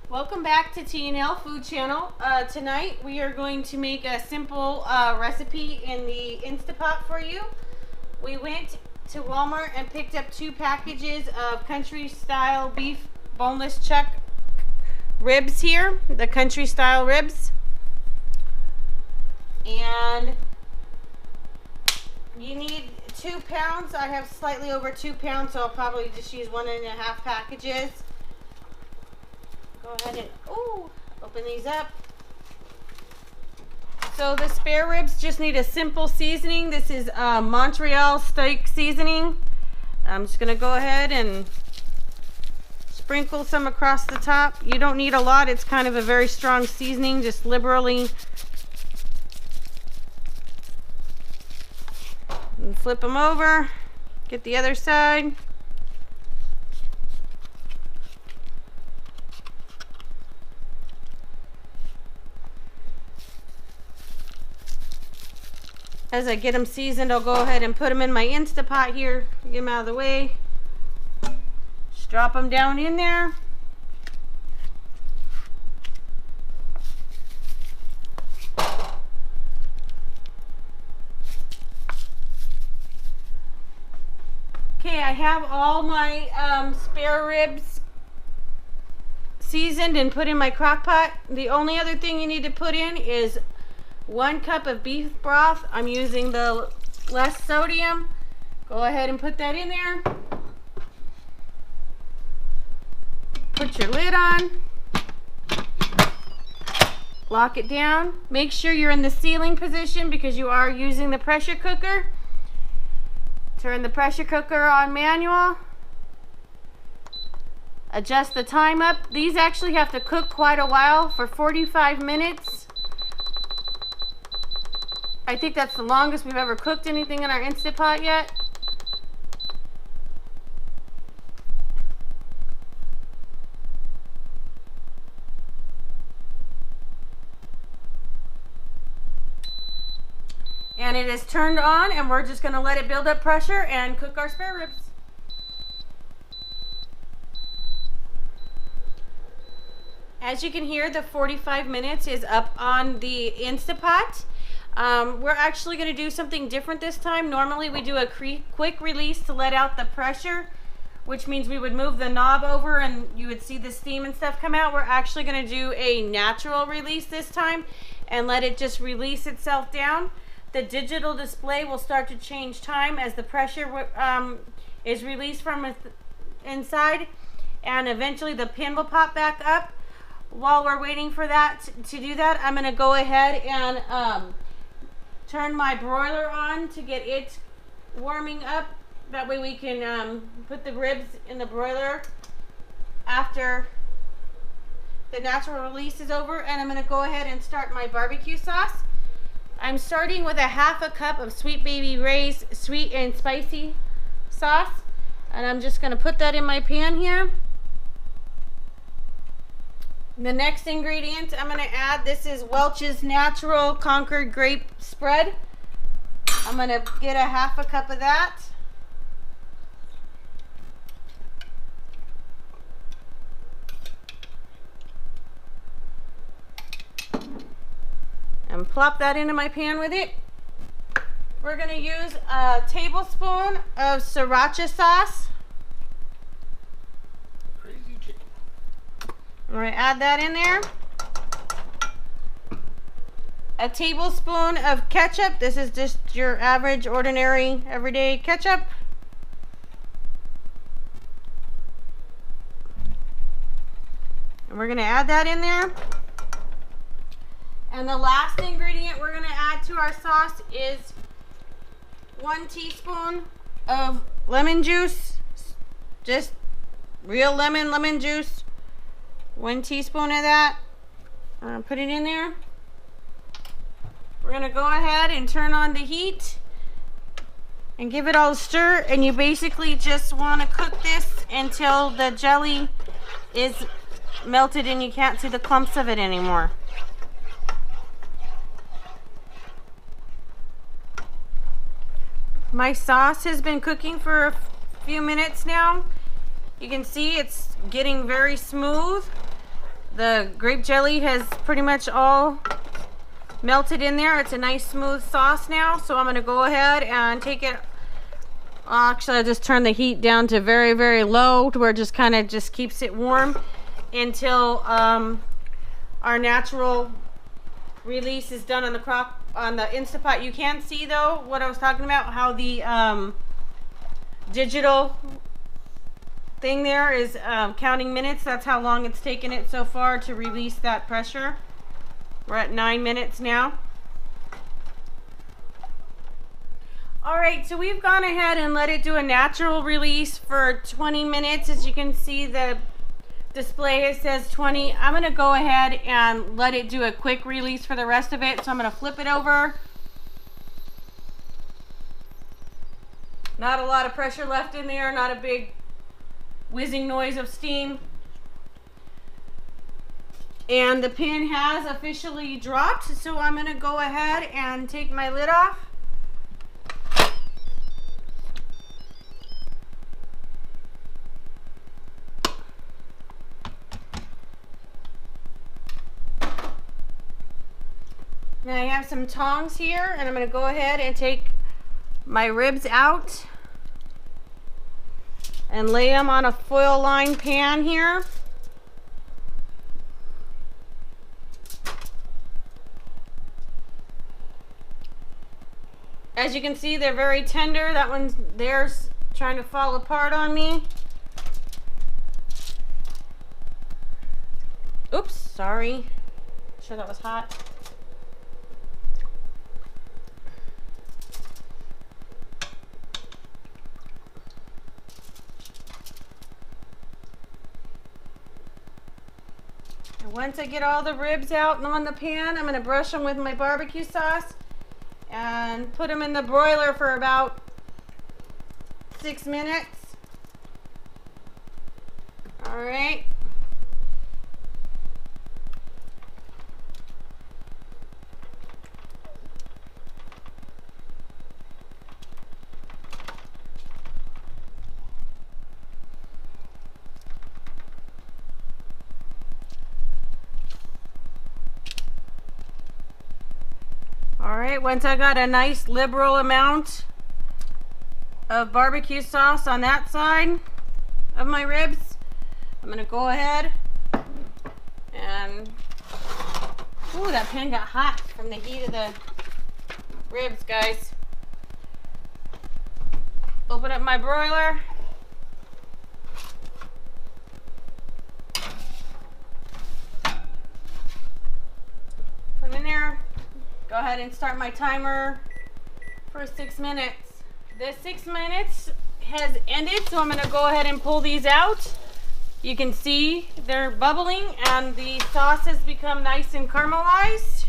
Welcome back to T&L Food Channel. Tonight we are going to make a simple recipe in the Instapot for you. We went to Walmart and picked up 2 packages of country style beef boneless chuck ribs here, the country style ribs. And you need 2 pounds. I have slightly over 2 pounds, so I'll probably just use 1.5 packages. Go ahead and open these up. So the spare ribs just need a simple seasoning. This is Montreal steak seasoning. I'm just gonna go ahead and sprinkle some across the top. You don't need a lot. It's kind of a very strong seasoning, just liberally. And flip them over. Get the other side. As I get them seasoned, I'll go ahead and put them in my Instapot here. Get them out of the way. Just drop them down in there. Okay, I have all my spare ribs seasoned and put in my crock pot. The only other thing you need to put in is 1 cup of beef broth. I'm using the less sodium. Go ahead and put that in there. Put your lid on. Lock it down. Make sure you're in the sealing position because you are using the pressure cooker. Turn the pressure cooker on manual. Adjust the time up. These actually have to cook quite a while, for 45 minutes. I think that's the longest we've ever cooked anything in our Instapot yet. And it is turned on, and we're just going to let it build up pressure and cook our spare ribs. As you can hear, the 45 minutes is up on the Instapot. We're actually going to do something different this time. Normally we do a quick release to let out the pressure, which means we would move the knob over and you would see the steam and stuff come out. We're actually going to do a natural release this time and let it just release itself down. The digital display will start to change time as the pressure is released from inside, and eventually the pin will pop back up. While we're waiting for that to do that, I'm going to go ahead and turn my broiler on to get it warming up. That way we can put the ribs in the broiler after the natural release is over. And I'm going to go ahead and start my barbecue sauce. I'm starting with 1/2 cup of Sweet Baby Ray's sweet and spicy sauce. And I'm just going to put that in my pan here. The next ingredient I'm going to add, this is Welch's Natural Concord Grape Spread. I'm going to get 1/2 cup of that. And plop that into my pan with it. We're going to use a tablespoon of sriracha sauce. I'm going to add that in there. A tablespoon of ketchup. This is just your average, ordinary, everyday ketchup. And we're going to add that in there. And the last ingredient we're going to add to our sauce is 1 teaspoon of lemon juice. Just real lemon juice. 1 teaspoon of that. Put it in there. We're going to go ahead and turn on the heat and give it all a stir. And you basically just want to cook this until the jelly is melted and you can't see the clumps of it anymore. My sauce has been cooking for a few minutes now. You can see it's getting very smooth. The grape jelly has pretty much all melted in there. It's a nice smooth sauce now. So I'm going to go ahead and take it. Actually, I just turn the heat down to very, very low to where it just kind of just keeps it warm until our natural release is done on the Instapot. You can see though what I was talking about, how the digital thing there is counting minutes. That's how long it's taken it so far to release that pressure. We're at 9 minutes now. Alright, so we've gone ahead and let it do a natural release for 20 minutes. As you can see, the display, it says 20. I'm going to go ahead and let it do a quick release for the rest of it. So I'm going to flip it over. Not a lot of pressure left in there, not a big whizzing noise of steam. And the pan has officially dropped, so I'm going to go ahead and take my lid off. Now I have some tongs here, and I'm going to go ahead and take my ribs out and lay them on a foil lined pan here. As you can see, they're very tender. That one's there's trying to fall apart on me. Oops, sorry. Sure that was hot. Once I get all the ribs out and on the pan, I'm going to brush them with my barbecue sauce and put them in the broiler for about 6 minutes. All right. Alright, once I got a nice liberal amount of barbecue sauce on that side of my ribs, I'm going to go ahead and... Ooh, that pan got hot from the heat of the ribs, guys. Open up my broiler. Put them in there. Go ahead and start my timer for 6 minutes. The 6 minutes has ended, so I'm going to go ahead and pull these out. You can see they're bubbling and the sauce has become nice and caramelized.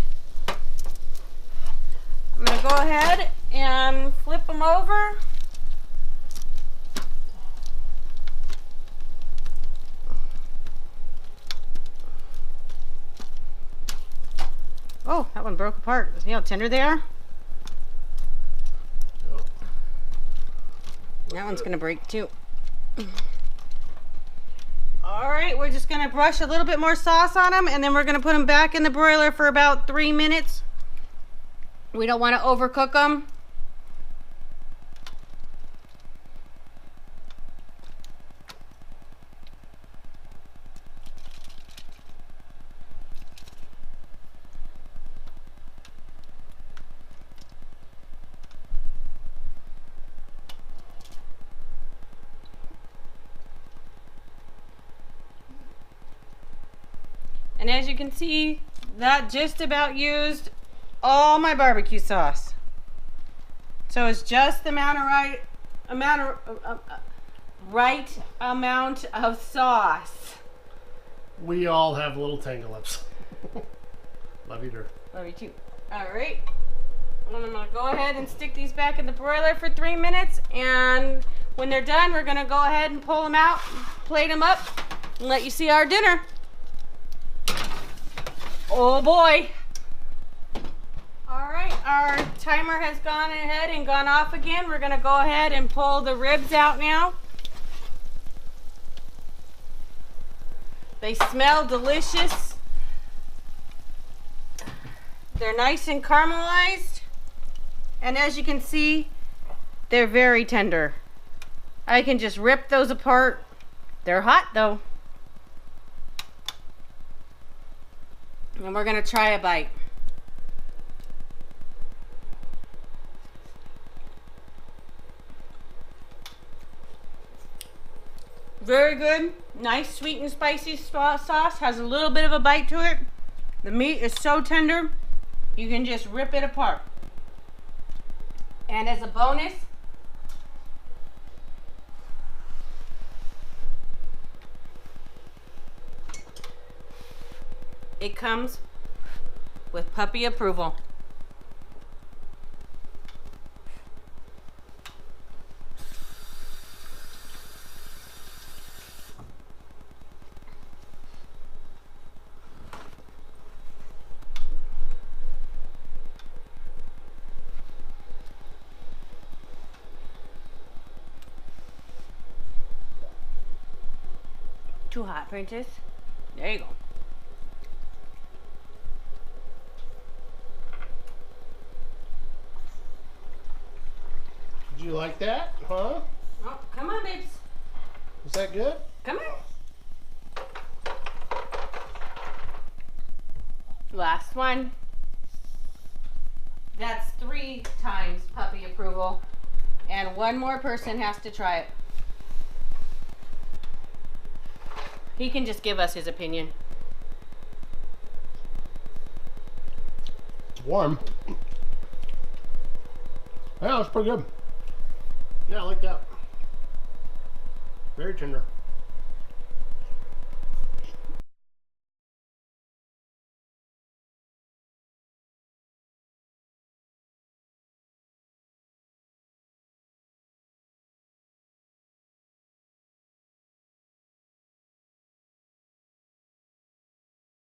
I'm going to go ahead and flip them over. Oh, that one broke apart. See how tender they are? Yep. That one's going to break too. Alright, we're just going to brush a little bit more sauce on them, and then we're going to put them back in the broiler for about 3 minutes. We don't want to overcook them. And as you can see, that just about used all my barbecue sauce. So it's just the right amount of sauce. We all have little tangle lips. Love you, dear. Love you too. All right. And I'm going to go ahead and stick these back in the broiler for 3 minutes. And when they're done, we're going to go ahead and pull them out, plate them up, and let you see our dinner. Oh boy. All right, our timer has gone ahead and gone off again. We're going to go ahead and pull the ribs out now. They smell delicious. They're nice and caramelized. And as you can see, they're very tender. I can just rip those apart. They're hot though. And we're gonna try a bite. Very good. Nice sweet and spicy sauce. Has a little bit of a bite to it. The meat is so tender, you can just rip it apart. And as a bonus, it comes with puppy approval. Too hot, Princess. There you go. Did you like that? Huh? Oh, come on, babes. Was that good? Come on. Last one. That's 3 times puppy approval. And one more person has to try it. He can just give us his opinion. It's warm. Yeah, it's pretty good. Yeah, I like that. Very tender.